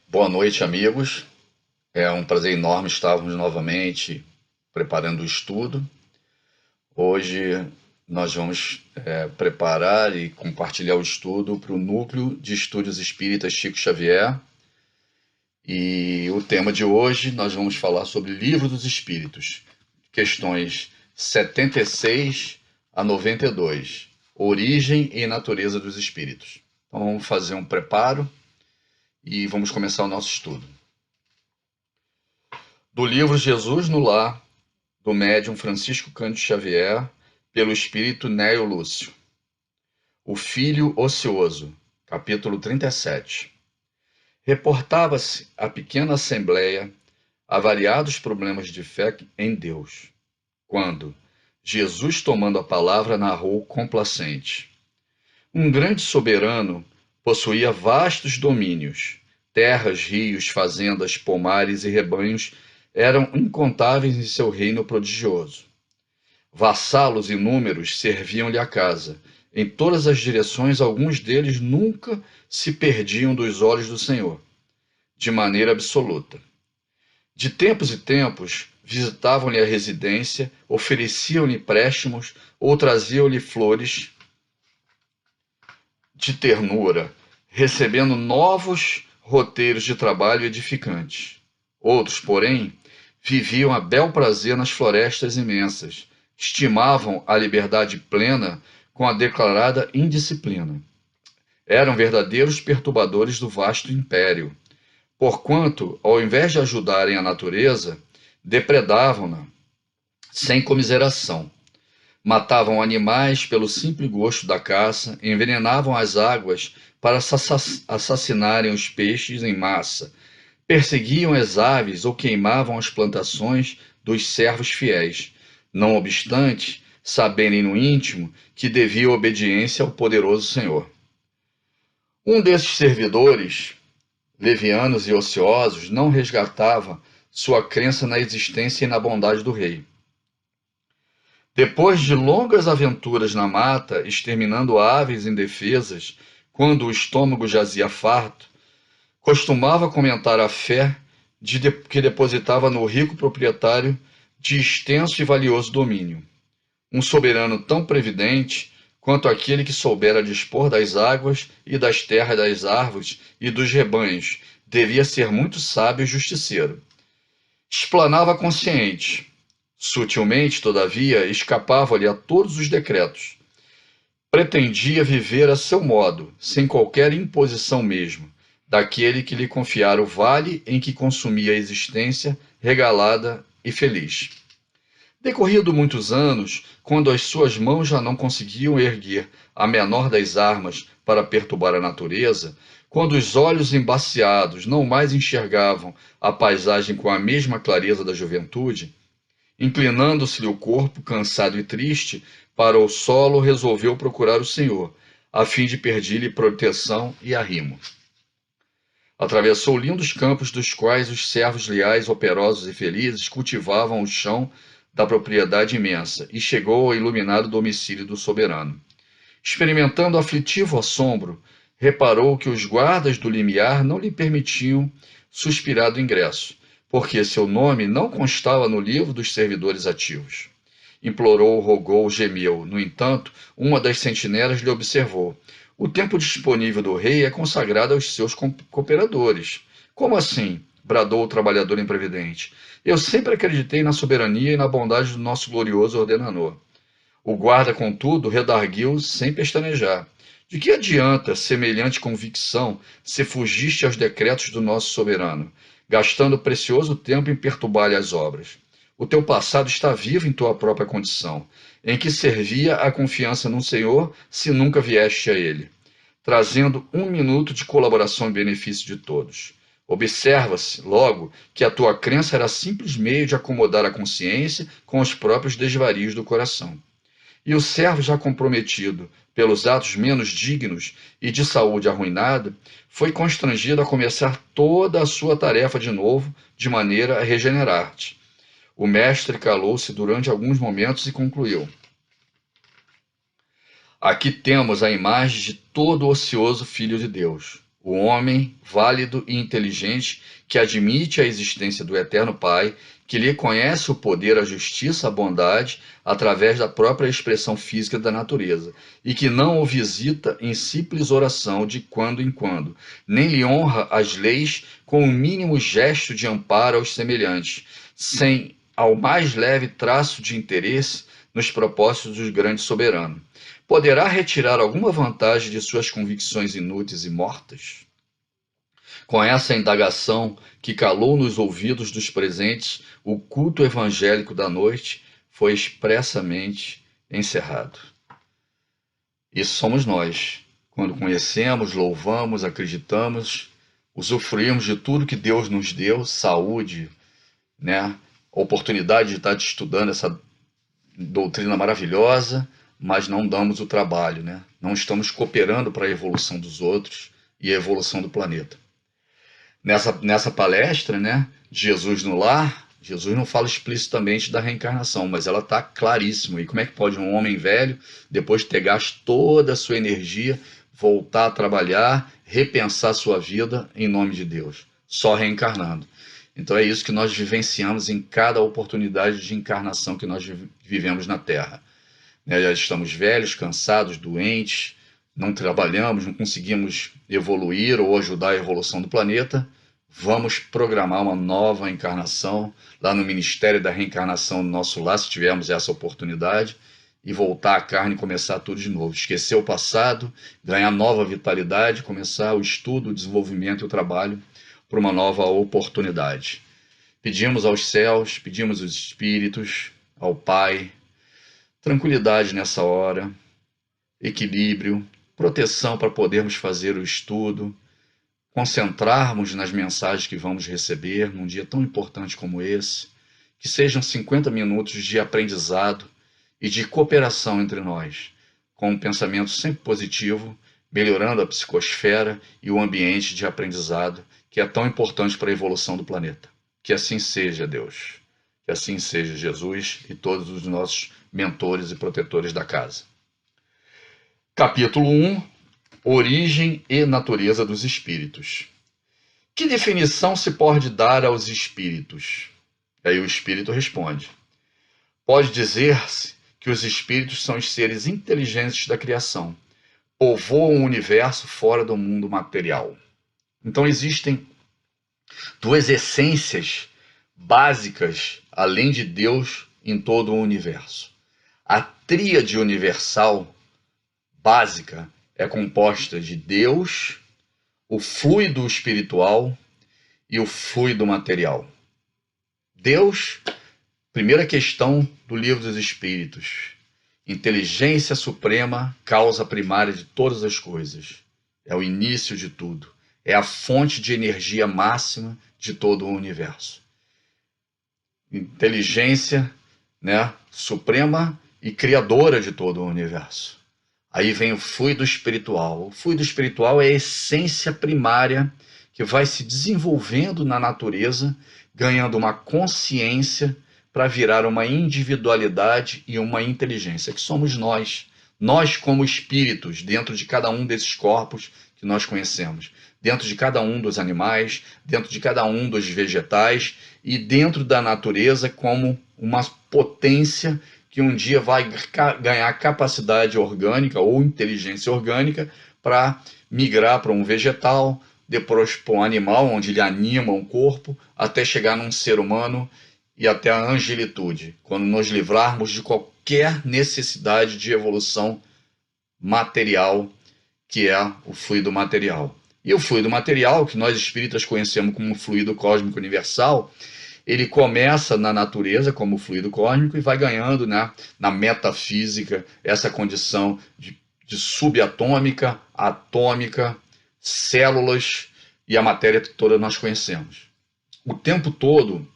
Boa noite, amigos. É um prazer enorme estarmos novamente preparando o estudo. Hoje nós vamos preparar e compartilhar o estudo para o Núcleo de Estudos Espíritas Chico Xavier. E o tema de hoje nós vamos falar sobre Livro dos Espíritos, questões 76 a 92, Origem e Natureza dos Espíritos. Então vamos fazer um preparo e vamos começar o nosso estudo. Do livro Jesus no Lar, do médium Francisco Cândido Xavier, pelo espírito Nélio Lúcio. O Filho Ocioso, capítulo 37. Reportava-se à pequena assembleia a variados problemas de fé em Deus, quando Jesus, tomando a palavra, narrou complacente. Um grande soberano possuía vastos domínios, terras, rios, fazendas, pomares e rebanhos eram incontáveis em seu reino prodigioso. Vassalos inúmeros serviam-lhe a casa. Em todas as direções, alguns deles nunca se perdiam dos olhos do Senhor, de maneira absoluta. De tempos em tempos, visitavam-lhe a residência, ofereciam-lhe préstimos ou traziam-lhe flores de ternura, recebendo novos roteiros de trabalho edificantes. Outros, porém, viviam a bel prazer nas florestas imensas, estimavam a liberdade plena com a declarada indisciplina. Eram verdadeiros perturbadores do vasto império, porquanto, ao invés de ajudarem a natureza, depredavam-na sem comiseração. Matavam animais pelo simples gosto da caça, envenenavam as águas para assassinarem os peixes em massa, perseguiam as aves ou queimavam as plantações dos servos fiéis, não obstante saberem no íntimo que devia obediência ao poderoso Senhor. Um desses servidores, levianos e ociosos, não resgatava sua crença na existência e na bondade do rei. Depois de longas aventuras na mata, exterminando aves indefesas, quando o estômago jazia farto, costumava comentar a fé que depositava no rico proprietário de extenso e valioso domínio. Um soberano tão previdente quanto aquele que soubera dispor das águas e das terras, das árvores e dos rebanhos, devia ser muito sábio e justiceiro. Explanava consciente. Sutilmente, todavia, escapava-lhe a todos os decretos. Pretendia viver a seu modo, sem qualquer imposição mesmo, daquele que lhe confiara o vale em que consumia a existência regalada e feliz. Decorrido muitos anos, quando as suas mãos já não conseguiam erguer a menor das armas para perturbar a natureza, quando os olhos embaciados não mais enxergavam a paisagem com a mesma clareza da juventude, inclinando-se-lhe o corpo, cansado e triste, para o solo, resolveu procurar o Senhor, a fim de pedir-lhe proteção e arrimo. Atravessou lindos campos dos quais os servos leais, operosos e felizes cultivavam o chão da propriedade imensa e chegou ao iluminado domicílio do soberano. Experimentando aflitivo assombro, reparou que os guardas do limiar não lhe permitiam suspirar do ingresso, porque seu nome não constava no livro dos servidores ativos. Implorou, rogou, gemeu. No entanto, uma das sentinelas lhe observou: o tempo disponível do rei é consagrado aos seus cooperadores. Como assim? Bradou o trabalhador imprevidente. Eu sempre acreditei na soberania e na bondade do nosso glorioso ordenador. O guarda, contudo, redarguiu sem pestanejar. De que adianta semelhante convicção se fugiste aos decretos do nosso soberano, gastando precioso tempo em perturbar-lhe as obras? O teu passado está vivo em tua própria condição, em que servia a confiança no Senhor se nunca vieste a ele, trazendo 1 minuto de colaboração em benefício de todos. Observa-se, logo, que a tua crença era simples meio de acomodar a consciência com os próprios desvarios do coração. E o servo, já comprometido pelos atos menos dignos e de saúde arruinada, foi constrangido a começar toda a sua tarefa de novo, de maneira a regenerar-te. O mestre calou-se durante alguns momentos e concluiu: aqui temos a imagem de todo o ocioso filho de Deus, o homem válido e inteligente que admite a existência do Eterno Pai, que lhe conhece o poder, a justiça, a bondade, através da própria expressão física da natureza, e que não o visita em simples oração de quando em quando, nem lhe honra as leis com o mínimo gesto de amparo aos semelhantes, sem ao mais leve traço de interesse nos propósitos do grande soberano. Poderá retirar alguma vantagem de suas convicções inúteis e mortas? Com essa indagação que calou nos ouvidos dos presentes, o culto evangélico da noite foi expressamente encerrado. Isso somos nós, quando conhecemos, louvamos, acreditamos, usufruímos de tudo que Deus nos deu, saúde, né? Oportunidade de estar estudando essa doutrina maravilhosa, mas não damos o trabalho, né? Não estamos cooperando para a evolução dos outros e a evolução do planeta. Nessa palestra, né, Jesus no Lar, Jesus não fala explicitamente da reencarnação, mas ela está claríssima. E como é que pode um homem velho, depois de ter gasto toda a sua energia, voltar a trabalhar, repensar sua vida em nome de Deus? Só reencarnando. Então é isso que nós vivenciamos em cada oportunidade de encarnação que nós vivemos na Terra. Já estamos velhos, cansados, doentes, não trabalhamos, não conseguimos evoluir ou ajudar a evolução do planeta. Vamos programar uma nova encarnação lá no Ministério da Reencarnação do nosso lar, se tivermos essa oportunidade, e voltar à carne e começar tudo de novo. Esquecer o passado, ganhar nova vitalidade, começar o estudo, o desenvolvimento e o trabalho para uma nova oportunidade. Pedimos aos céus, pedimos aos espíritos, ao Pai, tranquilidade nessa hora, equilíbrio, proteção para podermos fazer o estudo, concentrarmos nas mensagens que vamos receber num dia tão importante como esse, que sejam 50 minutos de aprendizado e de cooperação entre nós, com um pensamento sempre positivo, melhorando a psicosfera e o ambiente de aprendizado, que é tão importante para a evolução do planeta. Que assim seja, Deus. Que assim seja, Jesus e todos os nossos mentores e protetores da casa. Capítulo 1. Origem e natureza dos espíritos. Que definição se pode dar aos espíritos? Aí o espírito responde. Pode dizer-se que os espíritos são os seres inteligentes da criação, povoam o universo fora do mundo material. Então existem duas essências básicas, além de Deus, em todo o universo. A tríade universal básica é composta de Deus, o fluido espiritual e o fluido material. Deus, primeira questão do Livro dos Espíritos. Inteligência suprema, causa primária de todas as coisas. É o início de tudo. É a fonte de energia máxima de todo o universo. Inteligência, né, suprema e criadora de todo o universo. Aí vem o fluido espiritual. O fluido espiritual é a essência primária que vai se desenvolvendo na natureza, ganhando uma consciência para virar uma individualidade e uma inteligência, que somos nós. Nós como espíritos, dentro de cada um desses corpos que nós conhecemos. Dentro de cada um dos animais, dentro de cada um dos vegetais e dentro da natureza como uma potência que um dia vai ganhar capacidade orgânica ou inteligência orgânica para migrar para um vegetal, depois para um animal, onde ele anima um corpo, até chegar num ser humano e até a angelitude, quando nos livrarmos de qualquer necessidade de evolução material, que é o fluido material. E o fluido material, que nós espíritas conhecemos como fluido cósmico universal, ele começa na natureza como fluido cósmico e vai ganhando, né, na metafísica essa condição de subatômica, atômica, células e a matéria que toda nós conhecemos. O tempo todo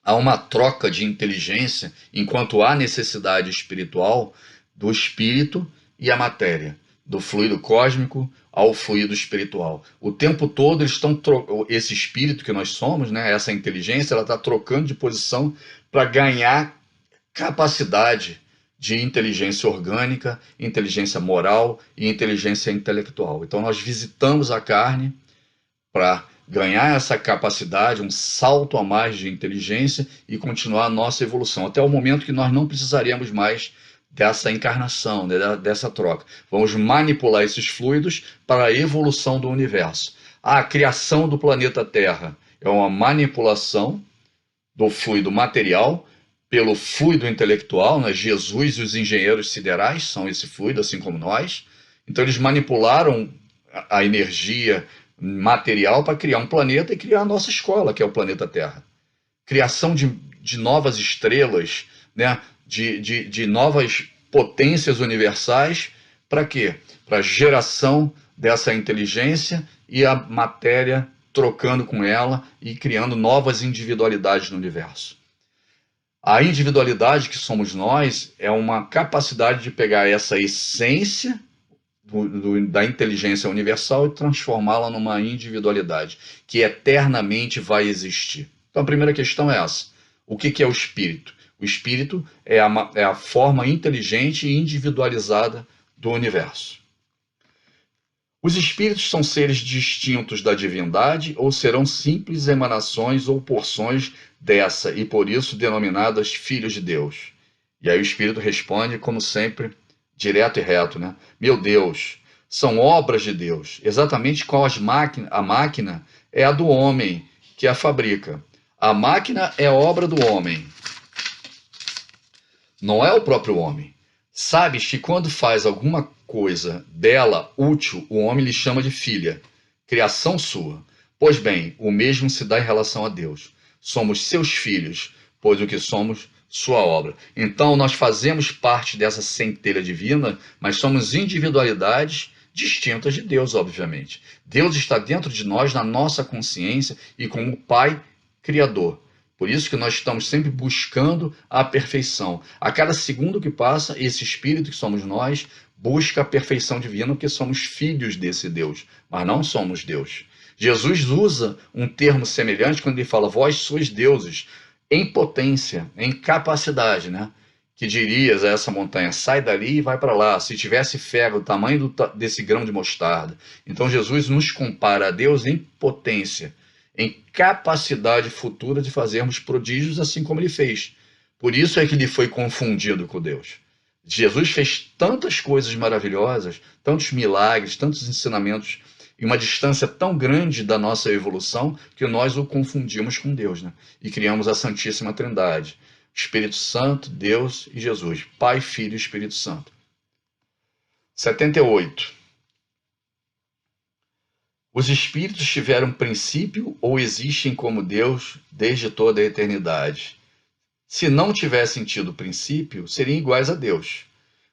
há uma troca de inteligência enquanto há necessidade espiritual do espírito e a matéria, do fluido cósmico ao fluido espiritual. O tempo todo eles estão esse espírito que nós somos, né, essa inteligência, ela está trocando de posição para ganhar capacidade de inteligência orgânica, inteligência moral e inteligência intelectual. Então nós visitamos a carne para ganhar essa capacidade, um salto a mais de inteligência e continuar a nossa evolução, até o momento que nós não precisaremos mais dessa encarnação, né, dessa troca. Vamos manipular esses fluidos para a evolução do universo. A criação do planeta Terra é uma manipulação do fluido material pelo fluido intelectual, né? Jesus e os engenheiros siderais são esse fluido, assim como nós. Então eles manipularam a energia material para criar um planeta e criar a nossa escola, que é o planeta Terra. Criação de novas estrelas, né? de novas potências universais, para quê? Para a geração dessa inteligência e a matéria trocando com ela e criando novas individualidades no universo. A individualidade que somos nós é uma capacidade de pegar essa essência da inteligência universal e transformá-la numa individualidade que eternamente vai existir. Então a primeira questão é essa. O que é o espírito? O espírito é a forma inteligente e individualizada do universo. Os espíritos são seres distintos da divindade ou serão simples emanações ou porções dessa e por isso denominadas filhos de Deus? E aí o espírito responde, como sempre, direto e reto, né? Meu Deus, são obras de Deus, exatamente qual a máquina é a do homem que a fabrica. A máquina é obra do homem, não é o próprio homem. Sabes que quando faz alguma coisa bela, útil, o homem lhe chama de filha, criação sua. Pois bem, o mesmo se dá em relação a Deus. Somos seus filhos, pois o que somos, sua obra. Então nós fazemos parte dessa centelha divina, mas somos individualidades distintas de Deus, obviamente. Deus está dentro de nós, na nossa consciência e como Pai Criador. Por isso que nós estamos sempre buscando a perfeição. A cada segundo que passa, esse espírito que somos nós busca a perfeição divina, porque somos filhos desse Deus, mas não somos Deus. Jesus usa um termo semelhante quando ele fala: vós sois deuses, em potência, em capacidade, né? Que dirias a essa montanha: sai dali e vai para lá, se tivesse fé do tamanho desse grão de mostarda. Então Jesus nos compara a Deus em potência, em capacidade futura de fazermos prodígios, assim como ele fez. Por isso é que ele foi confundido com Deus. Jesus fez tantas coisas maravilhosas, tantos milagres, tantos ensinamentos, em uma distância tão grande da nossa evolução, que nós o confundimos com Deus, né? E criamos a Santíssima Trindade: Espírito Santo, Deus e Jesus, Pai, Filho e Espírito Santo. 78. Os espíritos tiveram princípio ou existem como Deus desde toda a eternidade? Se não tivessem tido princípio, seriam iguais a Deus.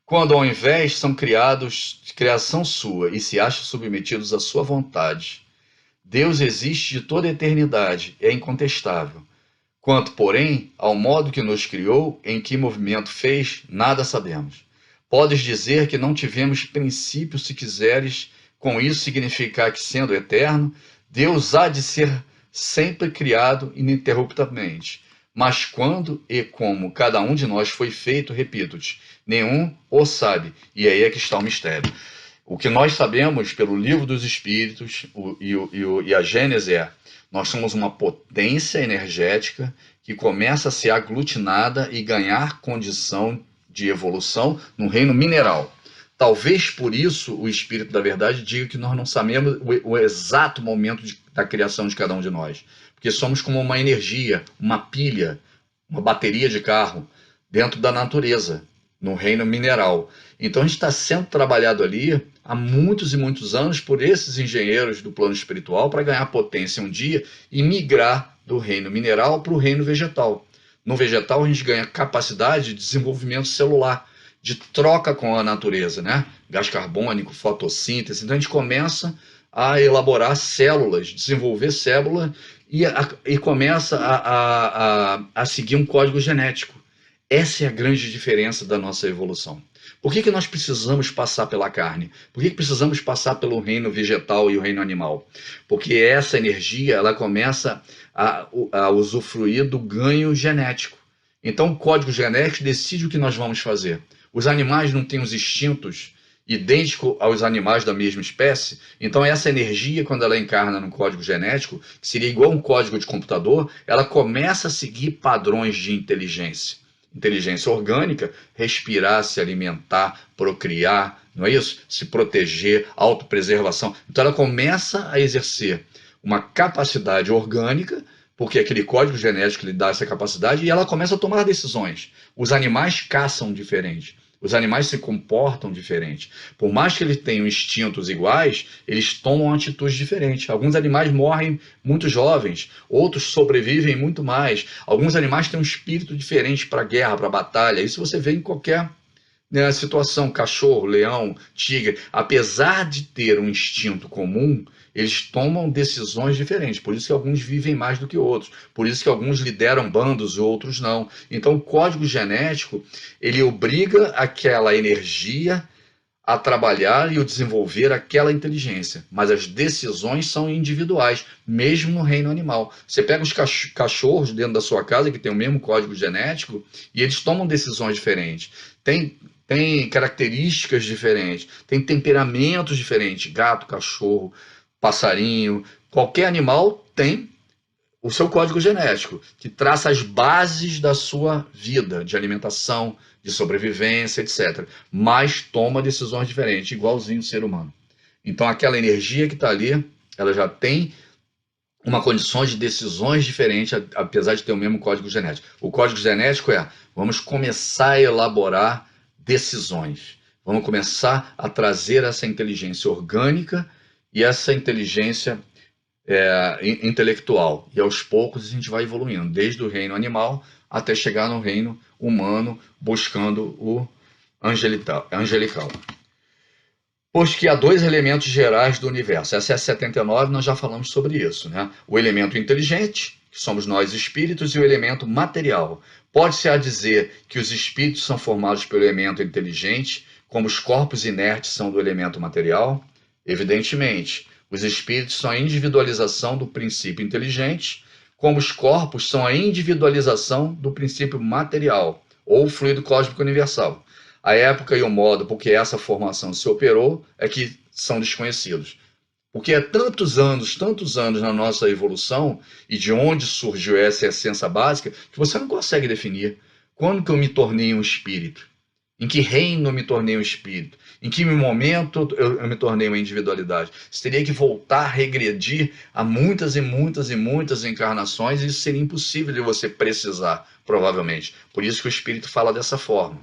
Quando ao invés são criados de criação sua e se acham submetidos à sua vontade. Deus existe de toda a eternidade, é incontestável. Quanto, porém, ao modo que nos criou, em que movimento fez, nada sabemos. Podes dizer que não tivemos princípio, se quiseres, com isso significar que, sendo eterno, Deus há de ser sempre criado ininterruptamente. Mas quando e como cada um de nós foi feito, repito-te, nenhum o sabe. E aí é que está o mistério. O que nós sabemos pelo livro dos Espíritos e a Gênese é: nós somos uma potência energética que começa a ser aglutinada e ganhar condição de evolução no reino mineral. Talvez por isso o Espírito da Verdade diga que nós não sabemos o exato momento da criação de cada um de nós. Porque somos como uma energia, uma pilha, uma bateria de carro dentro da natureza, no reino mineral. Então a gente está sendo trabalhado ali há muitos e muitos anos por esses engenheiros do plano espiritual para ganhar potência um dia e migrar do reino mineral para o reino vegetal. No vegetal a gente ganha capacidade de desenvolvimento celular, de troca com a natureza, né? Gás carbônico, fotossíntese. Então a gente começa a elaborar células, desenvolver células e começa a seguir um código genético. Essa é a grande diferença da nossa evolução. Por que nós precisamos passar pela carne? Por que precisamos passar pelo reino vegetal e o reino animal? Porque essa energia ela começa a usufruir do ganho genético. Então o código genético decide o que nós vamos fazer. Os animais não têm os instintos idêntico aos animais da mesma espécie. Então essa energia, quando ela encarna no código genético, que seria igual um código de computador, ela começa a seguir padrões de inteligência. Inteligência orgânica, respirar, se alimentar, procriar, não é isso? Se proteger, autopreservação. Então ela começa a exercer uma capacidade orgânica, porque aquele código genético lhe dá essa capacidade, e ela começa a tomar decisões. Os animais caçam diferente. Os animais se comportam diferente. Por mais que eles tenham instintos iguais, eles tomam atitudes diferentes. Alguns animais morrem muito jovens, outros sobrevivem muito mais. Alguns animais têm um espírito diferente para a guerra, para a batalha. Isso você vê em qualquer, né, situação. Cachorro, leão, tigre, apesar de ter um instinto comum, eles tomam decisões diferentes. Por isso que alguns vivem mais do que outros. Por isso que alguns lideram bandos e outros não. Então, o código genético, ele obriga aquela energia a trabalhar e o desenvolver aquela inteligência. Mas as decisões são individuais, mesmo no reino animal. Você pega os cachorros dentro da sua casa, que tem o mesmo código genético, e eles tomam decisões diferentes. Tem características diferentes, tem temperamentos diferentes. Gato, cachorro, passarinho, qualquer animal tem o seu código genético, que traça as bases da sua vida, de alimentação, de sobrevivência, etc. Mas toma decisões diferentes, igualzinho o ser humano. Então aquela energia que está ali, ela já tem uma condição de decisões diferentes, apesar de ter o mesmo código genético. O código genético é, vamos começar a elaborar decisões. Vamos começar a trazer essa inteligência orgânica e essa inteligência intelectual. E aos poucos a gente vai evoluindo, desde o reino animal até chegar no reino humano, buscando o angelical. Pois que há dois elementos gerais do universo. Essa é a 79, nós já falamos sobre isso, né? O elemento inteligente, que somos nós espíritos, e o elemento material. Pode-se dizer que os espíritos são formados pelo elemento inteligente, como os corpos inertes são do elemento material? Evidentemente. Os espíritos são a individualização do princípio inteligente, como os corpos são a individualização do princípio material, ou fluido cósmico universal. A época e o modo por que essa formação se operou é que são desconhecidos. Porque há tantos anos na nossa evolução, e de onde surgiu essa essência básica, que você não consegue definir. Quando que eu me tornei um espírito? Em que reino eu me tornei um espírito? Em que momento eu me tornei uma individualidade? Você teria que voltar a regredir a muitas e muitas e muitas encarnações, e isso seria impossível de você precisar, provavelmente. Por isso que o espírito fala dessa forma.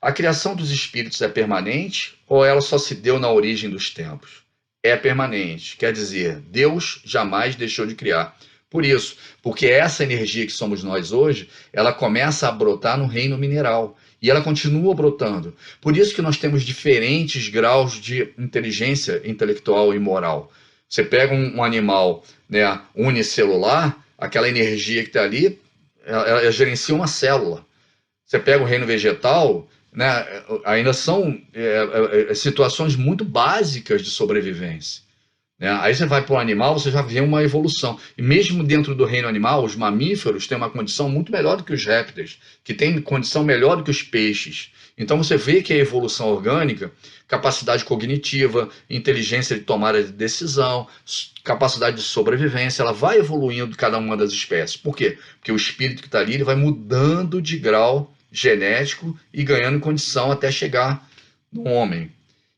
A criação dos espíritos é permanente ou ela só se deu na origem dos tempos? É permanente, quer dizer, Deus jamais deixou de criar. Por isso, porque essa energia que somos nós hoje, ela começa a brotar no reino mineral. E ela continua brotando. Por isso que nós temos diferentes graus de inteligência intelectual e moral. Você pega um animal, né, unicelular, aquela energia que está ali, ela gerencia uma célula. Você pega o reino vegetal, né, ainda são situações muito básicas de sobrevivência. Né? Aí você vai para o animal, você já vê uma evolução. E mesmo dentro do reino animal, os mamíferos têm uma condição muito melhor do que os répteis, que têm condição melhor do que os peixes. Então você vê que a evolução orgânica, capacidade cognitiva, inteligência de tomada de decisão, capacidade de sobrevivência, ela vai evoluindo cada uma das espécies. Por quê? Porque o espírito que está ali, ele vai mudando de grau genético e ganhando condição até chegar no homem,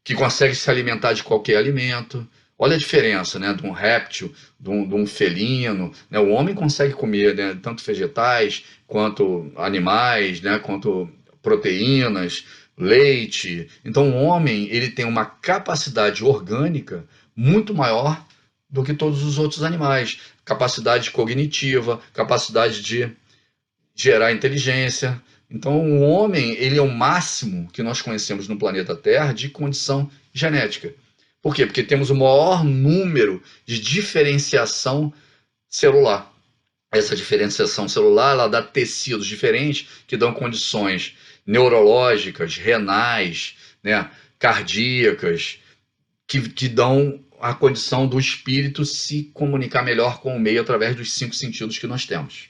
que consegue se alimentar de qualquer alimento. Olha a diferença, né, de um réptil, de um felino. Né? O homem consegue comer, né, tanto vegetais, quanto animais, né, quanto proteínas, leite. Então o homem, ele tem uma capacidade orgânica muito maior do que todos os outros animais. Capacidade cognitiva, capacidade de gerar inteligência. Então o homem, ele é o máximo que nós conhecemos no planeta Terra de condição genética. Por quê? Porque temos o maior número de diferenciação celular. Essa diferenciação celular, ela dá tecidos diferentes que dão condições neurológicas, renais, né, cardíacas, que dão a condição do espírito se comunicar melhor com o meio através dos 5 sentidos que nós temos.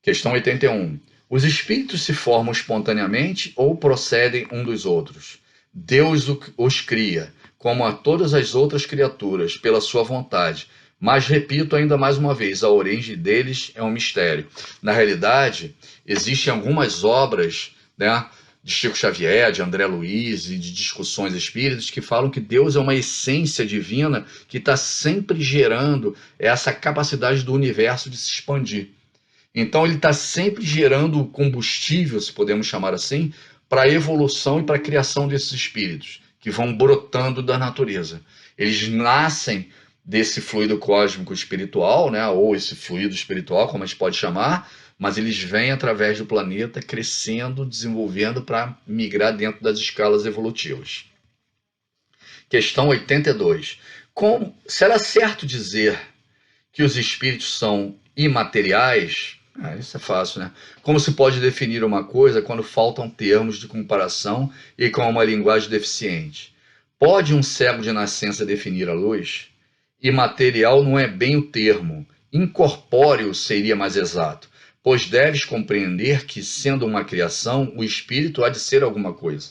Questão 81. Os espíritos se formam espontaneamente ou procedem um dos outros? Deus os cria, como a todas as outras criaturas, pela sua vontade. Mas, repito ainda mais uma vez, a origem deles é um mistério. Na realidade, existem algumas obras, né, de Chico Xavier, de André Luiz e de discussões espíritas que falam que Deus é uma essência divina que está sempre gerando essa capacidade do universo de se expandir. Então ele está sempre gerando combustível, se podemos chamar assim, para a evolução e para a criação desses espíritos, que vão brotando da natureza. Eles nascem desse fluido cósmico espiritual, né, ou esse fluido espiritual, como a gente pode chamar, mas eles vêm através do planeta crescendo, desenvolvendo para migrar dentro das escalas evolutivas. Questão 82. Será certo dizer que os espíritos são imateriais? Isso é fácil, né? Como se pode definir uma coisa quando faltam termos de comparação e com uma linguagem deficiente? Pode um cego de nascença definir a luz? Imaterial não é bem o termo. Incorpóreo seria mais exato, pois deves compreender que, sendo uma criação, o espírito há de ser alguma coisa.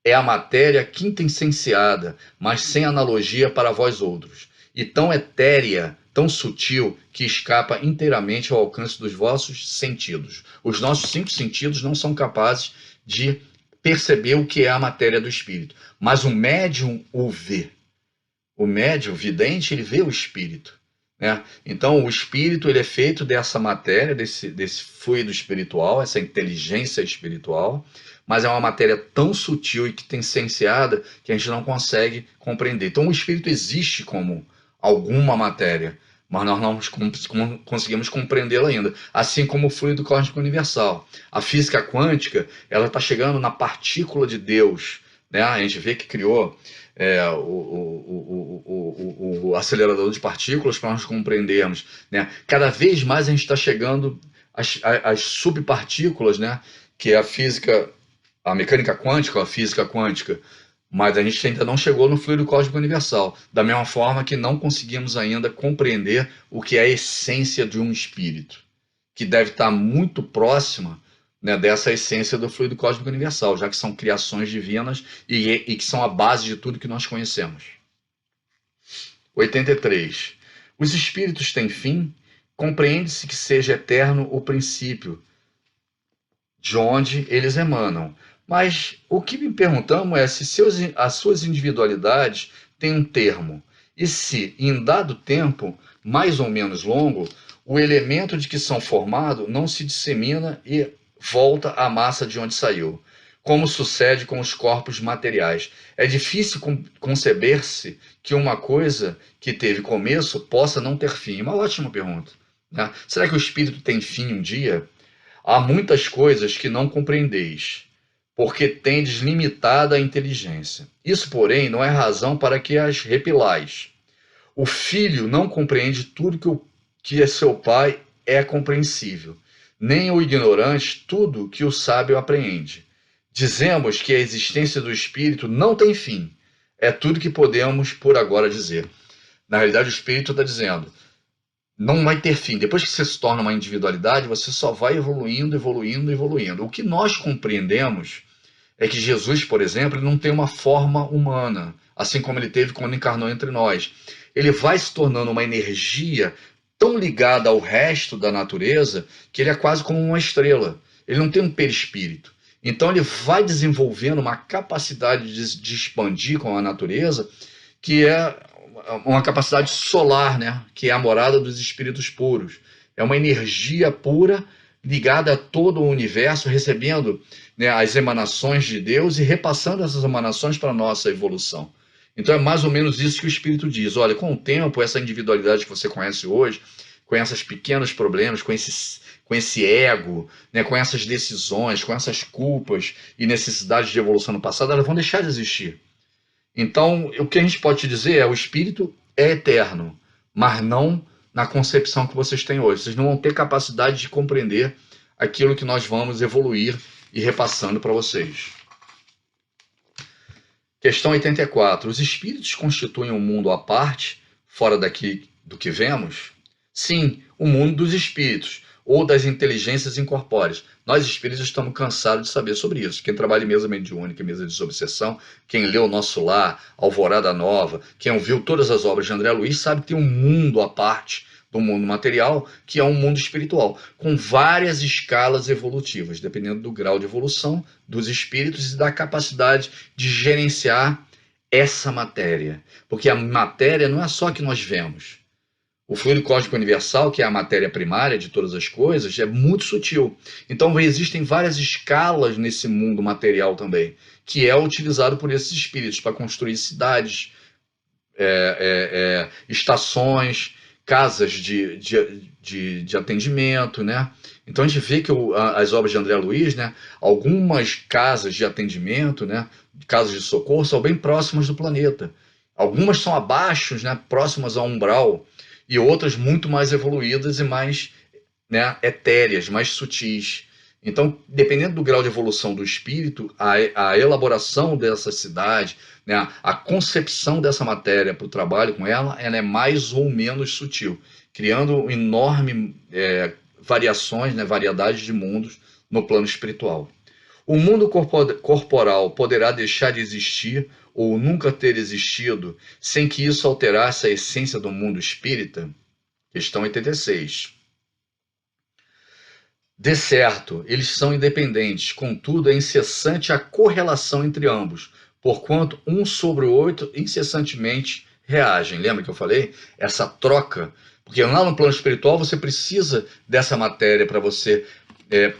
É a matéria quintessenciada, mas sem analogia para vós outros, e tão etérea, tão sutil, que escapa inteiramente ao alcance dos vossos sentidos. Os nossos 5 sentidos não são capazes de perceber o que é a matéria do espírito, mas o médium o vê. O médium, o vidente, ele vê o espírito, né? Então, o espírito ele é feito dessa matéria, desse fluido espiritual, essa inteligência espiritual, mas é uma matéria tão sutil e quintessenciada que a gente não consegue compreender. Então, o espírito existe como alguma matéria, mas nós não conseguimos compreendê-la ainda. Assim como o fluido cósmico universal. A física quântica, ela está chegando na partícula de Deus, né? A gente vê que criou o acelerador de partículas para nós compreendermos, né? Cada vez mais a gente está chegando às subpartículas, né? Que é a física, a mecânica quântica, a física quântica, mas a gente ainda não chegou no fluido cósmico universal, da mesma forma que não conseguimos ainda compreender o que é a essência de um espírito, que deve estar muito próxima, né, dessa essência do fluido cósmico universal, já que são criações divinas e que são a base de tudo que nós conhecemos. 83. Os espíritos têm fim? Compreende-se que seja eterno o princípio, de onde eles emanam. Mas o que me perguntamos é se as suas individualidades têm um termo, e se, em dado tempo, mais ou menos longo, o elemento de que são formados não se dissemina e volta à massa de onde saiu, como sucede com os corpos materiais. É difícil conceber-se que uma coisa que teve começo possa não ter fim. Uma ótima pergunta, né? Será que o espírito tem fim um dia? Há muitas coisas que não compreendeis, porque tendes limitada a inteligência. Isso, porém, não é razão para que as repilais. O filho não compreende tudo que é seu pai é compreensível, nem o ignorante tudo que o sábio apreende. Dizemos que a existência do espírito não tem fim. É tudo que podemos por agora dizer. Na realidade, o espírito está dizendo: não vai ter fim. Depois que você se torna uma individualidade, você só vai evoluindo, evoluindo, evoluindo. O que nós compreendemos é que Jesus, por exemplo, não tem uma forma humana, assim como ele teve quando encarnou entre nós. Ele vai se tornando uma energia tão ligada ao resto da natureza que ele é quase como uma estrela. Ele não tem um perispírito. Então ele vai desenvolvendo uma capacidade de expandir com a natureza, que é uma capacidade solar, né? Que é a morada dos espíritos puros. É uma energia pura ligada a todo o universo, recebendo, né, as emanações de Deus e repassando essas emanações para a nossa evolução. Então é mais ou menos isso que o Espírito diz. Olha, com o tempo, essa individualidade que você conhece hoje, com esses pequenos problemas, com esse ego, né, com essas decisões, com essas culpas e necessidades de evolução no passado, elas vão deixar de existir. Então, o que a gente pode te dizer é: o espírito é eterno, mas não na concepção que vocês têm hoje. Vocês não vão ter capacidade de compreender aquilo que nós vamos evoluir e repassando para vocês. Questão 84. Os espíritos constituem um mundo à parte, fora daqui do que vemos? Sim, o mundo dos espíritos. ou das inteligências incorpóreas. Nós espíritos estamos cansados de saber sobre isso. Quem trabalha em mesa mediúnica, mesa de desobsessão, quem leu o Nosso Lar, Alvorada Nova, quem ouviu todas as obras de André Luiz, sabe que tem um mundo à parte do mundo material, que é um mundo espiritual, com várias escalas evolutivas, dependendo do grau de evolução dos espíritos e da capacidade de gerenciar essa matéria. Porque a matéria não é só que nós vemos. O fluido cósmico universal, que é a matéria primária de todas as coisas, é muito sutil. Então existem várias escalas nesse mundo material também, que é utilizado por esses espíritos para construir cidades, estações, casas de atendimento, né? Então a gente vê que as obras de André Luiz, né, algumas casas de atendimento, né, casas de socorro, são bem próximas do planeta. Algumas são abaixo, né, próximas ao umbral, e outras muito mais evoluídas e mais, né, etéreas, mais sutis. Então, dependendo do grau de evolução do espírito, a elaboração dessa cidade, né, a concepção dessa matéria para o trabalho com ela é mais ou menos sutil, criando enorme variações, né, variedades de mundos no plano espiritual. O mundo corporal poderá deixar de existir ou nunca ter existido sem que isso alterasse a essência do mundo espírita? Questão 86. De certo, eles são independentes, contudo é incessante a correlação entre ambos, porquanto um sobre o outro incessantemente reagem. Lembra que eu falei? Essa troca, porque lá no plano espiritual você precisa dessa matéria para você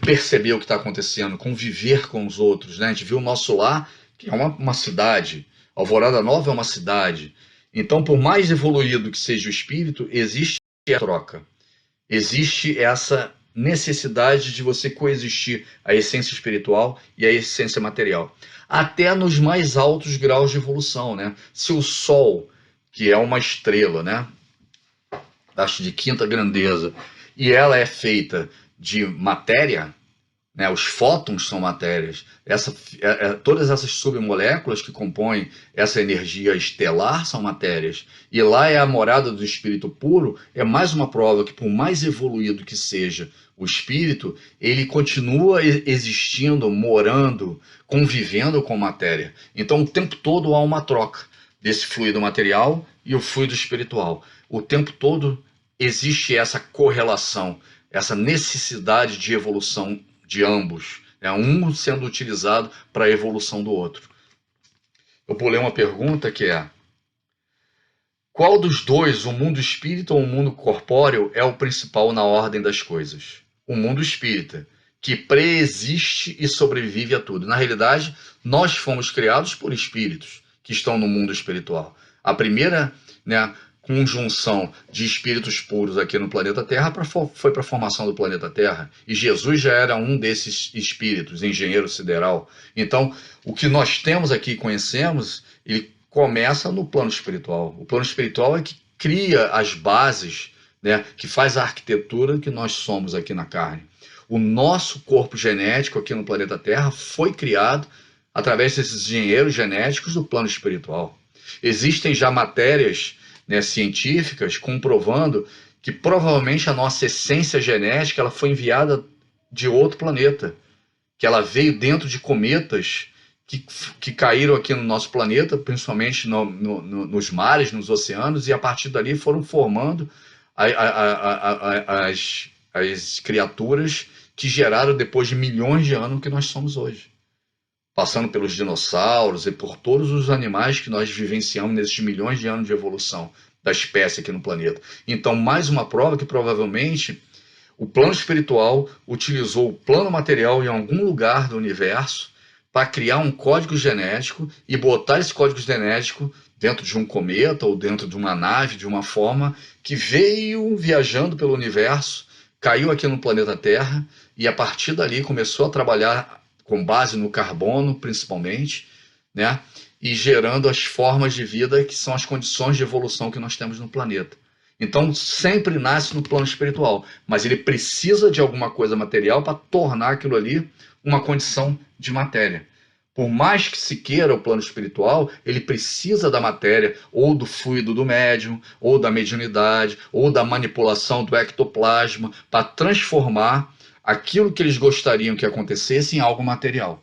perceber o que está acontecendo, conviver com os outros, né? A gente viu o Nosso Lar, que é uma cidade, Alvorada Nova é uma cidade. Então, por mais evoluído que seja o espírito, existe a troca. Existe essa necessidade de você coexistir a essência espiritual e a essência material. Até nos mais altos graus de evolução, né? Se o Sol, que é uma estrela, né, acho de quinta grandeza, e ela é feita de matéria, né, os fótons são matérias, todas essas submoléculas que compõem essa energia estelar são matérias, e lá é a morada do espírito puro, é mais uma prova que por mais evoluído que seja o espírito, ele continua existindo, morando, convivendo com matéria. Então o tempo todo há uma troca desse fluido material e o fluido espiritual. O tempo todo existe essa correlação, essa necessidade de evolução de ambos, né? Um sendo utilizado para a evolução do outro. Eu pulei uma pergunta que é: qual dos dois, o mundo espírita ou o mundo corpóreo, é o principal na ordem das coisas? O mundo espírita, que preexiste e sobrevive a tudo. Na realidade, nós fomos criados por espíritos que estão no mundo espiritual. A primeira, né, conjunção de espíritos puros aqui no planeta Terra foi para a formação do planeta Terra. E Jesus já era um desses espíritos, engenheiro sideral. Então, o que nós temos aqui e conhecemos, ele começa no plano espiritual. O plano espiritual é que cria as bases, né, que faz a arquitetura que nós somos aqui na carne. O nosso corpo genético aqui no planeta Terra foi criado através desses engenheiros genéticos do plano espiritual. Existem já matérias, né, científicas comprovando que provavelmente a nossa essência genética ela foi enviada de outro planeta, que ela veio dentro de cometas que caíram aqui no nosso planeta, principalmente nos mares, nos oceanos, e a partir dali foram formando as criaturas que geraram depois de milhões de anos o que nós somos hoje. Passando pelos dinossauros e por todos os animais que nós vivenciamos nesses milhões de anos de evolução da espécie aqui no planeta. Então, mais uma prova que provavelmente o plano espiritual utilizou o plano material em algum lugar do universo para criar um código genético e botar esse código genético dentro de um cometa ou dentro de uma nave, de uma forma que veio viajando pelo universo, caiu aqui no planeta Terra e a partir dali começou a trabalhar com base no carbono, principalmente, né? E gerando as formas de vida que são as condições de evolução que nós temos no planeta. Então, sempre nasce no plano espiritual, mas ele precisa de alguma coisa material para tornar aquilo ali uma condição de matéria. Por mais que se queira o plano espiritual, ele precisa da matéria, ou do fluido do médium, ou da mediunidade, ou da manipulação do ectoplasma, para transformar aquilo que eles gostariam que acontecesse em algo material.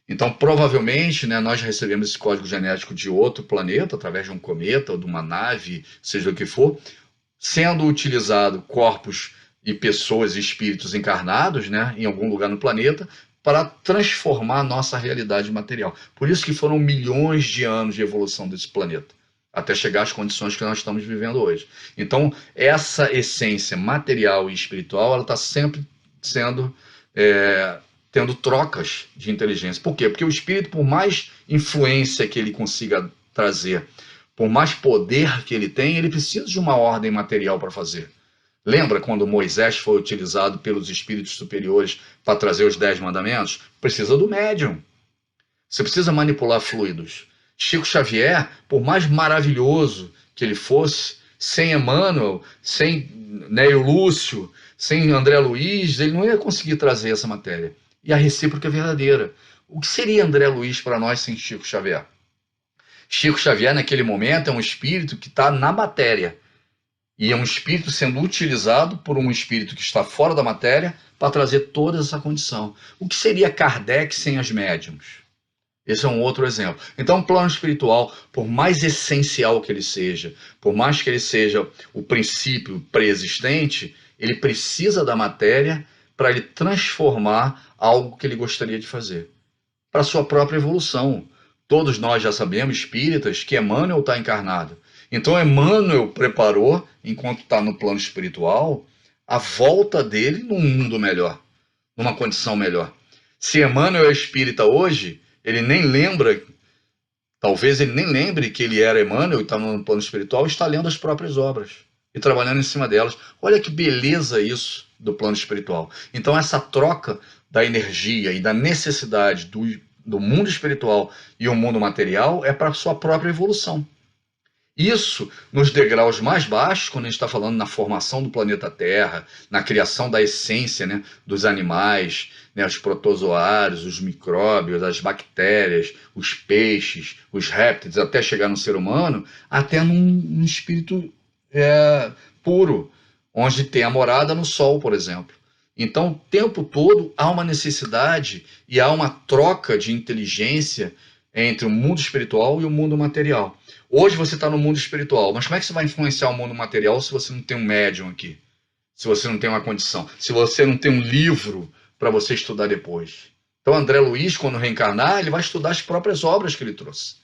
Então, provavelmente, né, nós recebemos esse código genético de outro planeta, através de um cometa ou de uma nave, seja o que for, sendo utilizado corpos e pessoas e espíritos encarnados, né, em algum lugar no planeta, para transformar a nossa realidade material. Por isso que foram milhões de anos de evolução desse planeta, até chegar às condições que nós estamos vivendo hoje. Então, essa essência material e espiritual, ela está sempre sendo... tendo trocas de inteligência. Por quê? Porque o espírito, por mais influência que ele consiga trazer, por mais poder que ele tem, ele precisa de uma ordem material para fazer. Lembra quando Moisés foi utilizado pelos espíritos superiores para trazer os 10 mandamentos? Precisa do médium. Você precisa manipular fluidos. Chico Xavier, por mais maravilhoso que ele fosse, sem Emmanuel, sem Neio Lúcio, sem André Luiz, ele não ia conseguir trazer essa matéria. E a recíproca é verdadeira. O que seria André Luiz para nós sem Chico Xavier? Chico Xavier, naquele momento, é um espírito que está na matéria. E é um espírito sendo utilizado por um espírito que está fora da matéria para trazer toda essa condição. O que seria Kardec sem as médiums? Esse é um outro exemplo. Então, o plano espiritual, por mais essencial que ele seja, por mais que ele seja o princípio pré-existente, ele precisa da matéria para ele transformar algo que ele gostaria de fazer, para a sua própria evolução. Todos nós já sabemos, espíritas, que Emmanuel está encarnado. Então, Emmanuel preparou, enquanto está no plano espiritual, a volta dele num mundo melhor, numa condição melhor. Se Emmanuel é espírita hoje, ele nem lembra, talvez ele nem lembre que ele era Emmanuel e está no plano espiritual, está lendo as próprias obras e trabalhando em cima delas. Olha que beleza isso do plano espiritual. Então, essa troca da energia e da necessidade do mundo espiritual e o mundo material é para a sua própria evolução. Isso nos degraus mais baixos, quando a gente está falando na formação do planeta Terra, na criação da essência, né, dos animais, né, os protozoários, os micróbios, as bactérias, os peixes, os répteis, até chegar no ser humano, até num espírito puro, onde tem a morada no Sol, por exemplo. Então, o tempo todo há uma necessidade e há uma troca de inteligência entre o mundo espiritual e o mundo material. Hoje você está no mundo espiritual, mas como é que você vai influenciar o mundo material se você não tem um médium aqui? Se você não tem uma condição? Se você não tem um livro para você estudar depois? Então, André Luiz, quando reencarnar, ele vai estudar as próprias obras que ele trouxe.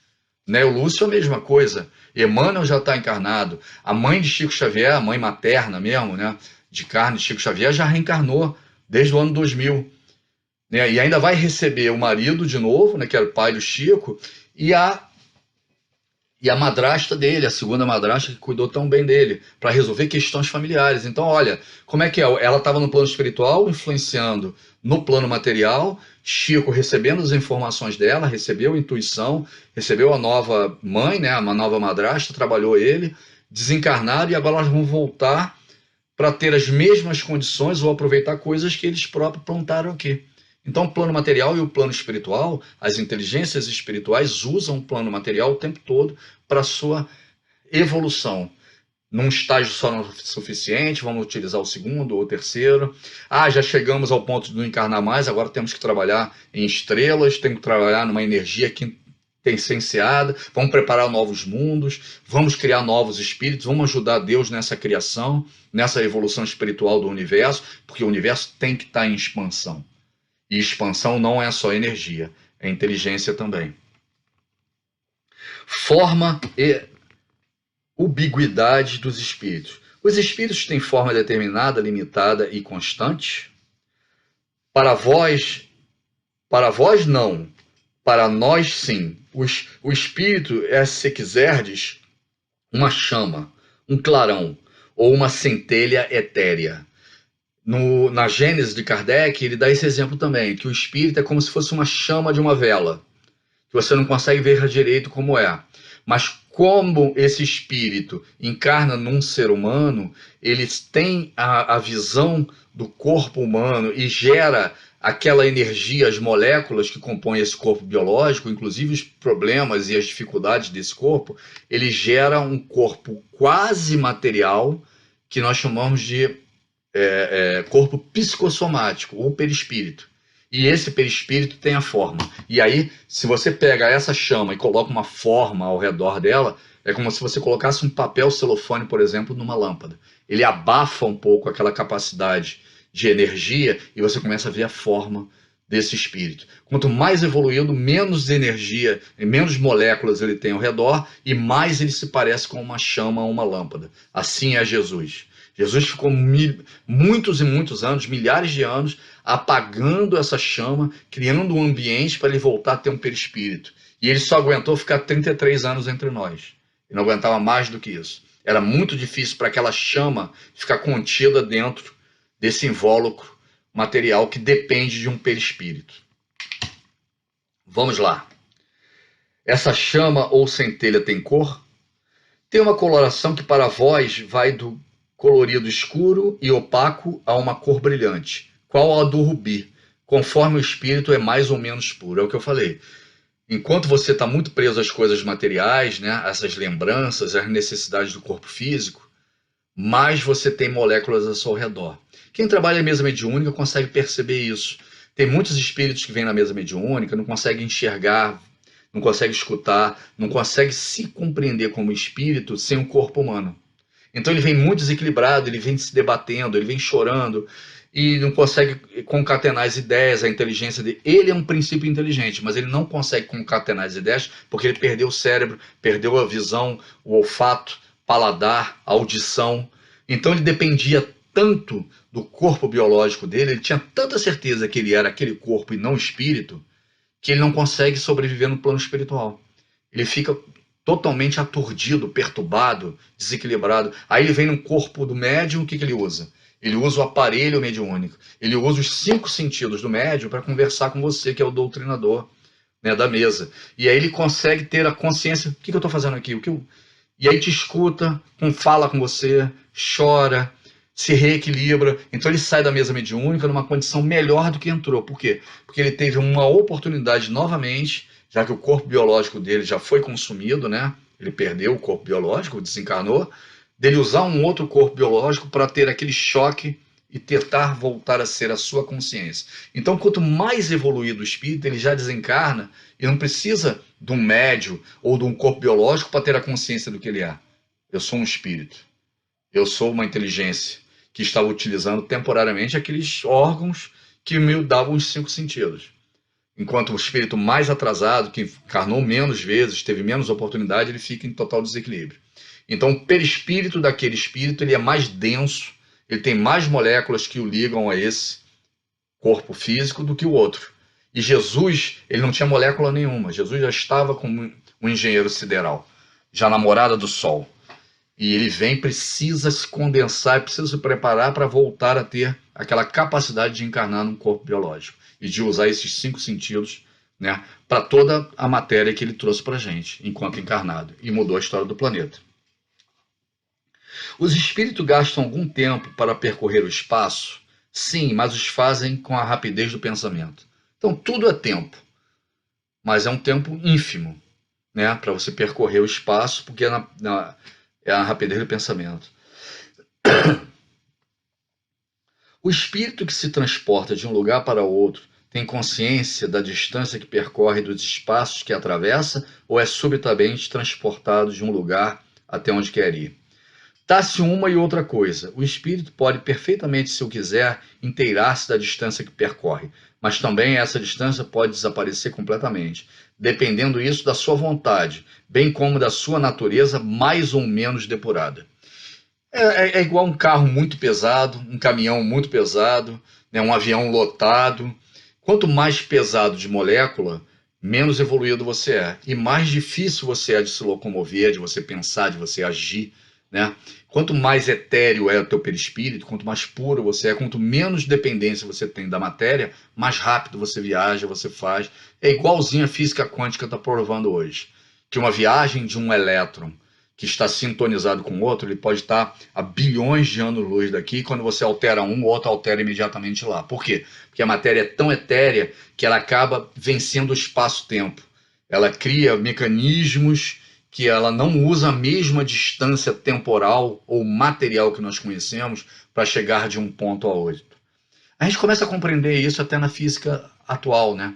Né? O Lúcio é a mesma coisa. Emmanuel já está encarnado. A mãe de Chico Xavier, a mãe materna mesmo, né, de carne de Chico Xavier, já reencarnou desde o ano 2000. Né? E ainda vai receber o marido de novo, né, que era o pai do Chico, e a madrasta dele, a segunda madrasta que cuidou tão bem dele, para resolver questões familiares. Então, olha, como é que é? Ela estava no plano espiritual, influenciando no plano material, Chico recebendo as informações dela, recebeu a intuição, recebeu a nova mãe, né, uma nova madrasta, trabalhou ele, desencarnaram e agora elas vão voltar para ter as mesmas condições ou aproveitar coisas que eles próprios plantaram aqui. Então, o plano material e o plano espiritual, as inteligências espirituais usam o plano material o tempo todo para a sua evolução. Num estágio só não é suficiente, vamos utilizar o segundo ou o terceiro. Já chegamos ao ponto de não encarnar mais, agora temos que trabalhar em estrelas, temos que trabalhar numa energia quintessenciada, vamos preparar novos mundos, vamos criar novos espíritos, vamos ajudar Deus nessa criação, nessa evolução espiritual do universo, porque o universo tem que estar em expansão. E expansão não é só energia, é inteligência também. Forma e ubiguidade dos espíritos. Os espíritos têm forma determinada, limitada e constante? Para vós não. Para nós, sim. O espírito é, se quiserdes, uma chama, um clarão ou uma centelha etérea. Na Gênese de Kardec, ele dá esse exemplo também, que o espírito é como se fosse uma chama de uma vela, que você não consegue ver direito como é. Mas como esse espírito encarna num ser humano, ele tem a visão do corpo humano e gera aquela energia, as moléculas que compõem esse corpo biológico, inclusive os problemas e as dificuldades desse corpo, ele gera um corpo quase material que nós chamamos de corpo psicossomático ou perispírito. E esse perispírito tem a forma. E aí, se você pega essa chama e coloca uma forma ao redor dela, é como se você colocasse um papel celofane, por exemplo, numa lâmpada. Ele abafa um pouco aquela capacidade de energia e você começa a ver a forma desse espírito. Quanto mais evoluído, menos energia e menos moléculas ele tem ao redor e mais ele se parece com uma chama ou uma lâmpada. Assim é Jesus. Jesus ficou muitos e muitos anos, milhares de anos, apagando essa chama, criando um ambiente para ele voltar a ter um perispírito. E ele só aguentou ficar 33 anos entre nós. Ele não aguentava mais do que isso. Era muito difícil para aquela chama ficar contida dentro desse invólucro material que depende de um perispírito. Vamos lá. Essa chama ou centelha tem cor? Tem uma coloração que para vós vai do colorido escuro e opaco a uma cor brilhante, qual a do rubi, conforme o espírito é mais ou menos puro. É o que eu falei. Enquanto você está muito preso às coisas materiais, né, essas lembranças, às necessidades do corpo físico, mais você tem moléculas ao seu redor. Quem trabalha em mesa mediúnica consegue perceber isso. Tem muitos espíritos que vêm na mesa mediúnica, não conseguem enxergar, não conseguem escutar, não conseguem se compreender como espírito sem um corpo humano. Então ele vem muito desequilibrado, ele vem se debatendo, ele vem chorando e não consegue concatenar as ideias, a inteligência dele. Ele é um princípio inteligente, mas ele não consegue concatenar as ideias porque ele perdeu o cérebro, perdeu a visão, o olfato, paladar, a audição. Então ele dependia tanto do corpo biológico dele, ele tinha tanta certeza que ele era aquele corpo e não espírito, que ele não consegue sobreviver no plano espiritual. Ele fica totalmente aturdido, perturbado, desequilibrado. Aí ele vem no corpo do médium, o que ele usa? Ele usa o aparelho mediúnico. Ele usa os 5 sentidos do médium para conversar com você, que é o doutrinador, né, da mesa. E aí ele consegue ter a consciência, o que eu estou fazendo aqui? E aí te escuta, fala com você, chora, se reequilibra. Então ele sai da mesa mediúnica numa condição melhor do que entrou. Por quê? Porque ele teve uma oportunidade novamente, já que o corpo biológico dele já foi consumido, né? Ele perdeu o corpo biológico, desencarnou, dele usar um outro corpo biológico para ter aquele choque e tentar voltar a ser a sua consciência. Então, quanto mais evoluído o espírito, ele já desencarna e não precisa de um médium ou de um corpo biológico para ter a consciência do que ele é. Eu sou um espírito. Eu sou uma inteligência que estava utilizando temporariamente aqueles órgãos que me davam os 5 sentidos. Enquanto o espírito mais atrasado, que encarnou menos vezes, teve menos oportunidade, ele fica em total desequilíbrio. Então, o perispírito daquele espírito ele é mais denso, ele tem mais moléculas que o ligam a esse corpo físico do que o outro. E Jesus, ele não tinha molécula nenhuma. Jesus já estava como um engenheiro sideral, já na morada do Sol. E ele vem, precisa se condensar, precisa se preparar para voltar a ter aquela capacidade de encarnar num corpo biológico e de usar esses 5 sentidos, né, para toda a matéria que ele trouxe para a gente, enquanto encarnado, e mudou a história do planeta. Os espíritos gastam algum tempo para percorrer o espaço? Sim, mas os fazem com a rapidez do pensamento. Então, tudo é tempo, mas é um tempo ínfimo, né, para você percorrer o espaço, porque é a rapidez do pensamento. O espírito que se transporta de um lugar para outro tem consciência da distância que percorre dos espaços que atravessa ou é subitamente transportado de um lugar até onde quer ir? Tá-se uma e outra coisa. O espírito pode perfeitamente, se o quiser, inteirar-se da distância que percorre, mas também essa distância pode desaparecer completamente, dependendo isso da sua vontade, bem como da sua natureza mais ou menos depurada. É igual um carro muito pesado, um caminhão muito pesado, né, um avião lotado. Quanto mais pesado de molécula, menos evoluído você é. E mais difícil você é de se locomover, de você pensar, de você agir, né? Quanto mais etéreo é o teu perispírito, quanto mais puro você é, quanto menos dependência você tem da matéria, mais rápido você viaja, você faz. É igualzinho a física quântica está provando hoje. Que uma viagem de um elétron que está sintonizado com o outro, ele pode estar a bilhões de anos-luz daqui, e quando você altera um, o outro altera imediatamente lá. Por quê? Porque a matéria é tão etérea que ela acaba vencendo o espaço-tempo. Ela cria mecanismos que ela não usa a mesma distância temporal ou material que nós conhecemos para chegar de um ponto a outro. A gente começa a compreender isso até na física atual, né?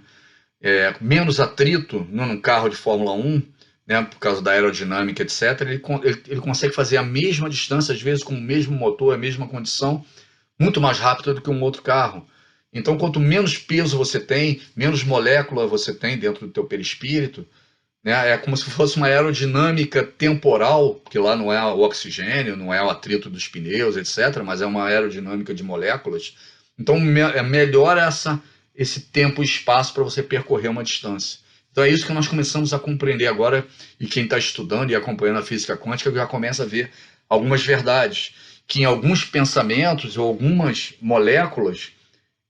Menos atrito num carro de Fórmula 1, né, por causa da aerodinâmica, etc., ele consegue fazer a mesma distância, às vezes com o mesmo motor, a mesma condição, muito mais rápido do que um outro carro. Então, quanto menos peso você tem, menos molécula você tem dentro do teu perispírito, né, é como se fosse uma aerodinâmica temporal, que lá não é o oxigênio, não é o atrito dos pneus, etc., mas é uma aerodinâmica de moléculas. Então, melhora esse tempo e espaço para você percorrer uma distância. Então é isso que nós começamos a compreender agora, e quem está estudando e acompanhando a física quântica já começa a ver algumas verdades, que em alguns pensamentos ou algumas moléculas,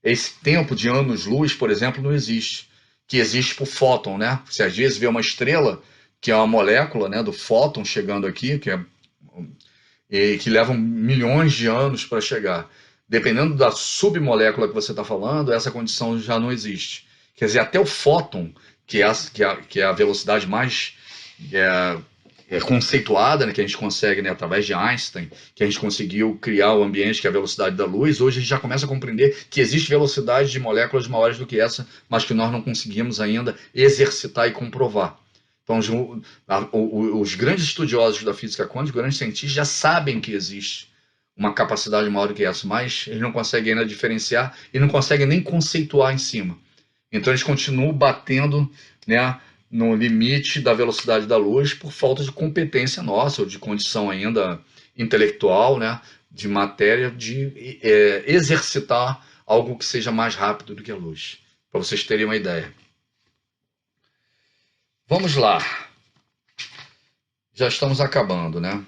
esse tempo de anos-luz, por exemplo, não existe. Que existe por fóton, né? Você às vezes vê uma estrela, que é uma molécula, né, do fóton chegando aqui, que leva milhões de anos para chegar. Dependendo da submolécula que você está falando, essa condição já não existe. Quer dizer, até o fóton, que é a velocidade mais conceituada, né, que a gente consegue, né, através de Einstein, que a gente conseguiu criar o ambiente que é a velocidade da luz, hoje a gente já começa a compreender que existe velocidade de moléculas maiores do que essa, mas que nós não conseguimos ainda exercitar e comprovar. Então, os grandes estudiosos da física quântica, os grandes cientistas, já sabem que existe uma capacidade maior do que essa, mas eles não conseguem ainda diferenciar e não conseguem nem conceituar em cima. Então eles continuam batendo, né, no limite da velocidade da luz por falta de competência nossa, ou de condição ainda intelectual, né, de matéria, de exercitar algo que seja mais rápido do que a luz, para vocês terem uma ideia. Vamos lá. Já estamos acabando, né?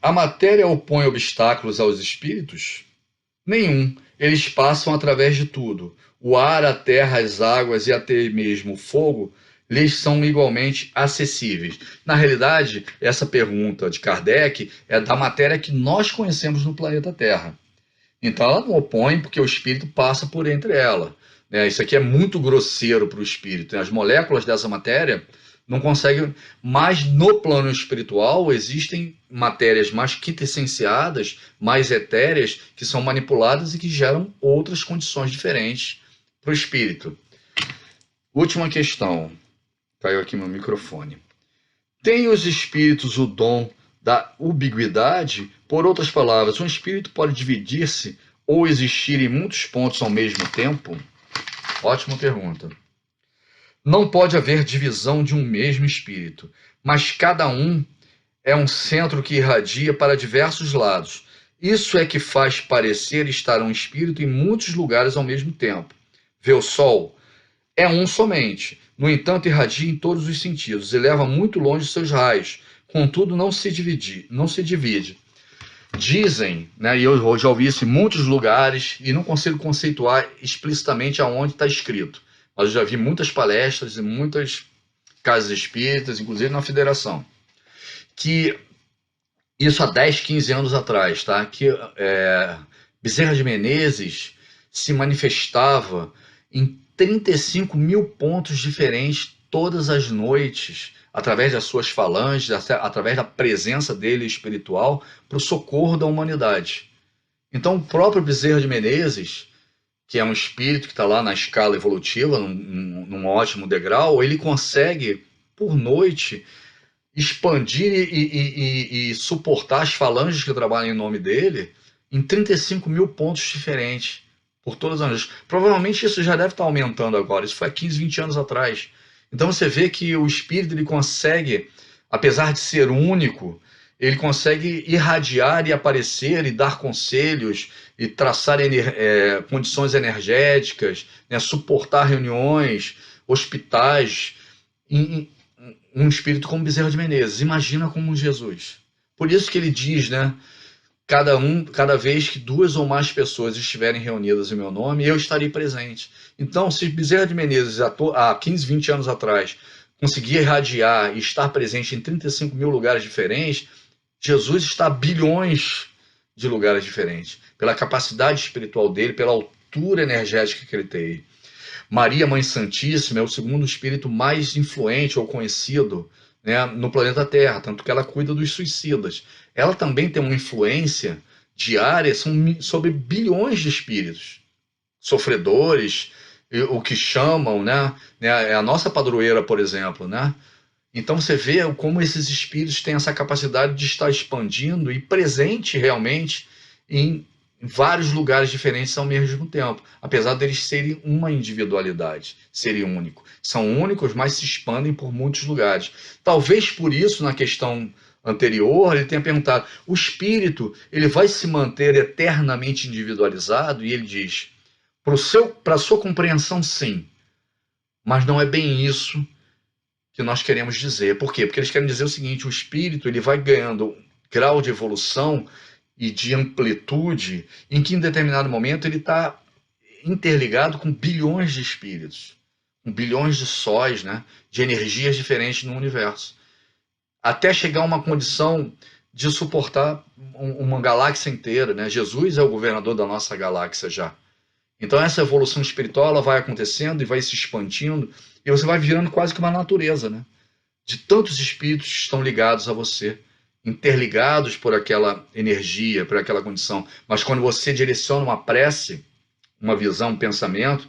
A matéria opõe obstáculos aos espíritos? Nenhum. Eles passam através de tudo. O ar, a terra, as águas e até mesmo o fogo lhes são igualmente acessíveis. Na realidade, essa pergunta de Kardec é da matéria que nós conhecemos no planeta Terra. Então ela não opõe porque o espírito passa por entre ela. Isso aqui é muito grosseiro para o espírito. As moléculas dessa matéria não conseguem, mas no plano espiritual existem matérias mais quintessenciadas, mais etéreas, que são manipuladas e que geram outras condições diferentes para o espírito. Última questão. Caiu aqui meu microfone. Tem os espíritos o dom da ubiguidade? Por outras palavras, um espírito pode dividir-se ou existir em muitos pontos ao mesmo tempo? Ótima pergunta. Não pode haver divisão de um mesmo espírito, mas cada um é um centro que irradia para diversos lados. Isso é que faz parecer estar um espírito em muitos lugares ao mesmo tempo. Vê o sol? É um somente. No entanto, irradia em todos os sentidos e leva muito longe seus raios. Contudo, não se divide. Dizem, né, e eu já ouvi isso em muitos lugares e não consigo conceituar explicitamente aonde está escrito. Mas eu já vi muitas palestras e muitas casas espíritas, inclusive na federação, que isso há 10, 15 anos atrás, tá? Que Bezerra de Menezes se manifestava em 35 mil pontos diferentes todas as noites, através das suas falanges, através da presença dele espiritual, para o socorro da humanidade. Então, o próprio Bezerra de Menezes, que é um espírito que está lá na escala evolutiva, num ótimo degrau, ele consegue, por noite, expandir e suportar as falanges que trabalham em nome dele em 35 mil pontos diferentes, por todas as noites. Provavelmente isso já deve estar aumentando agora, isso foi há 15, 20 anos atrás. Então você vê que o espírito ele consegue, apesar de ser único, ele consegue irradiar e aparecer e dar conselhos e traçar condições energéticas, né, suportar reuniões, hospitais, um espírito como Bezerra de Menezes. Imagina como Jesus. Por isso que ele diz, né, cada vez que 2 ou mais pessoas estiverem reunidas em meu nome, eu estarei presente. Então, se Bezerra de Menezes, há 15, 20 anos atrás, conseguir irradiar e estar presente em 35 mil lugares diferentes, Jesus está a bilhões de lugares diferentes, pela capacidade espiritual dele, pela altura energética que ele tem. Maria, Mãe Santíssima, é o segundo espírito mais influente ou conhecido, né, no planeta Terra, tanto que ela cuida dos suicidas. Ela também tem uma influência diária sobre bilhões de espíritos, sofredores, o que chamam, né, é a nossa padroeira, por exemplo, né? Então você vê como esses espíritos têm essa capacidade de estar expandindo e presente realmente em vários lugares diferentes ao mesmo tempo, apesar deles serem uma individualidade, serem únicos. São únicos, mas se expandem por muitos lugares. Talvez por isso, na questão anterior, ele tenha perguntado, o espírito ele vai se manter eternamente individualizado? E ele diz, para a sua compreensão, sim, mas não é bem isso que nós queremos dizer. Por quê? Porque eles querem dizer o seguinte, o espírito ele vai ganhando grau de evolução e de amplitude em que em determinado momento ele está interligado com bilhões de espíritos, com bilhões de sóis, né, de energias diferentes no universo, até chegar a uma condição de suportar uma galáxia inteira, né? Jesus é o governador da nossa galáxia já. Então essa evolução espiritual ela vai acontecendo e vai se expandindo e você vai virando quase que uma natureza, né? De tantos espíritos que estão ligados a você, interligados por aquela energia, por aquela condição. Mas quando você direciona uma prece, uma visão, um pensamento,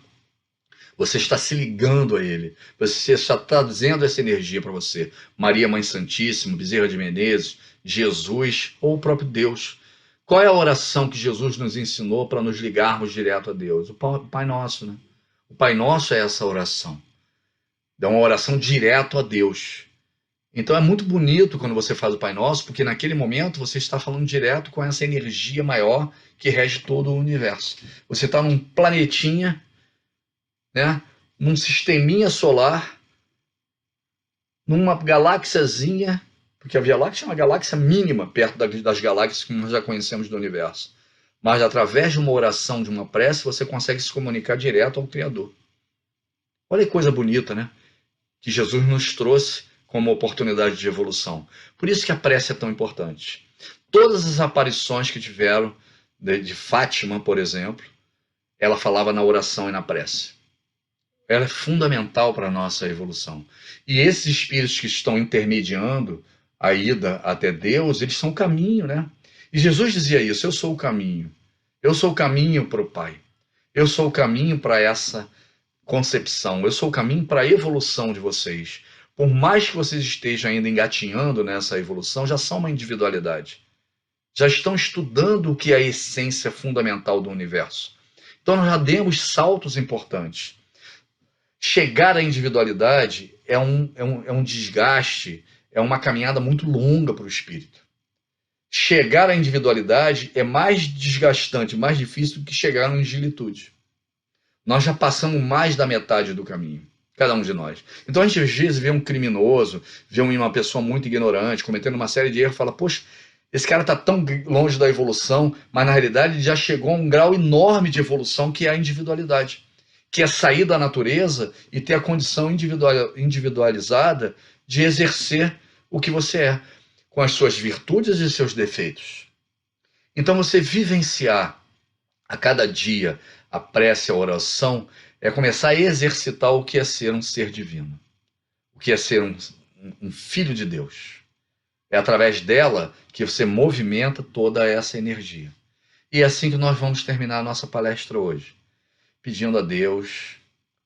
você está se ligando a ele. Você está trazendo essa energia para você. Maria, Mãe Santíssima, Bezerra de Menezes, Jesus ou o próprio Deus. Qual é a oração que Jesus nos ensinou para nos ligarmos direto a Deus? O Pai Nosso, né? O Pai Nosso é essa oração. É uma oração direto a Deus. Então é muito bonito quando você faz o Pai Nosso, porque naquele momento você está falando direto com essa energia maior que rege todo o universo. Você está num planetinha, né? Num sisteminha solar, numa galáxiazinha, porque a Via Láctea é uma galáxia mínima perto das galáxias que nós já conhecemos do universo. Mas através de uma oração, de uma prece, você consegue se comunicar direto ao Criador. Olha que coisa bonita, né? Que Jesus nos trouxe como oportunidade de evolução. Por isso que a prece é tão importante. Todas as aparições que tiveram, de Fátima, por exemplo, ela falava na oração e na prece. Ela é fundamental para a nossa evolução. E esses espíritos que estão intermediando a ida até Deus, eles são o caminho, né? E Jesus dizia isso, eu sou o caminho. Eu sou o caminho para o Pai. Eu sou o caminho para essa concepção. Eu sou o caminho para a evolução de vocês. Por mais que vocês estejam ainda engatinhando nessa evolução, já são uma individualidade. Já estão estudando o que é a essência fundamental do universo. Então nós já demos saltos importantes. Chegar à individualidade é um desgaste, é uma caminhada muito longa para o espírito. Chegar à individualidade é mais desgastante, mais difícil do que chegar à angelitude. Nós já passamos mais da metade do caminho, cada um de nós. Então a gente às vezes vê um criminoso, vê uma pessoa muito ignorante, cometendo uma série de erros, fala, poxa, esse cara está tão longe da evolução, mas na realidade ele já chegou a um grau enorme de evolução que é a individualidade, que é sair da natureza e ter a condição individualizada de exercer o que você é, com as suas virtudes e seus defeitos. Então você vivenciar a cada dia a prece, a oração, é começar a exercitar o que é ser um ser divino, o que é ser um filho de Deus. É através dela que você movimenta toda essa energia. E é assim que nós vamos terminar a nossa palestra hoje, pedindo a Deus,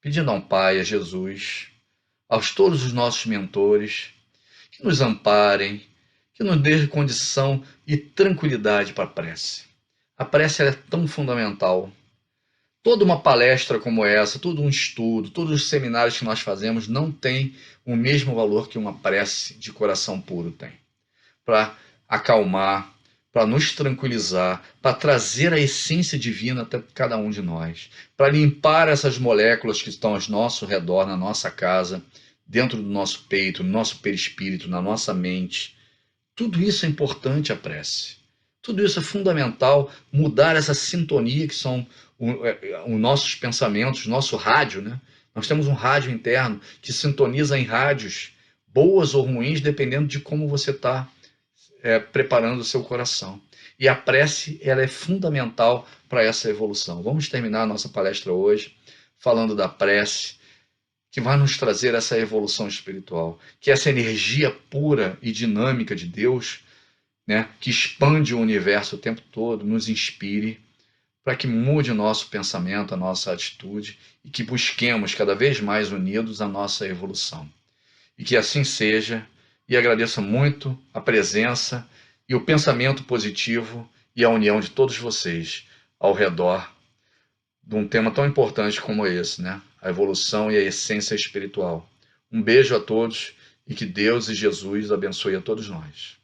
pedindo a um Pai, a Jesus, aos todos os nossos mentores, que nos amparem, que nos dê condição e tranquilidade para a prece. A prece é tão fundamental. Toda uma palestra como essa, todo um estudo, todos os seminários que nós fazemos não tem o mesmo valor que uma prece de coração puro tem. Para acalmar, para nos tranquilizar, para trazer a essência divina até cada um de nós, para limpar essas moléculas que estão ao nosso redor, na nossa casa, dentro do nosso peito, no nosso perispírito, na nossa mente. Tudo isso é importante a prece. Tudo isso é fundamental, mudar essa sintonia que são os nossos pensamentos, nosso rádio, né? Nós temos um rádio interno que sintoniza em rádios boas ou ruins, dependendo de como você está preparando o seu coração. E a prece, ela é fundamental para essa evolução. Vamos terminar a nossa palestra hoje falando da prece, que vai nos trazer essa evolução espiritual, que essa energia pura e dinâmica de Deus, né, que expande o universo o tempo todo, nos inspire para que mude o nosso pensamento, a nossa atitude e que busquemos cada vez mais unidos a nossa evolução. E que assim seja, e agradeço muito a presença e o pensamento positivo e a união de todos vocês ao redor de um tema tão importante como esse, né? A evolução e a essência espiritual. Um beijo a todos e que Deus e Jesus abençoe a todos nós.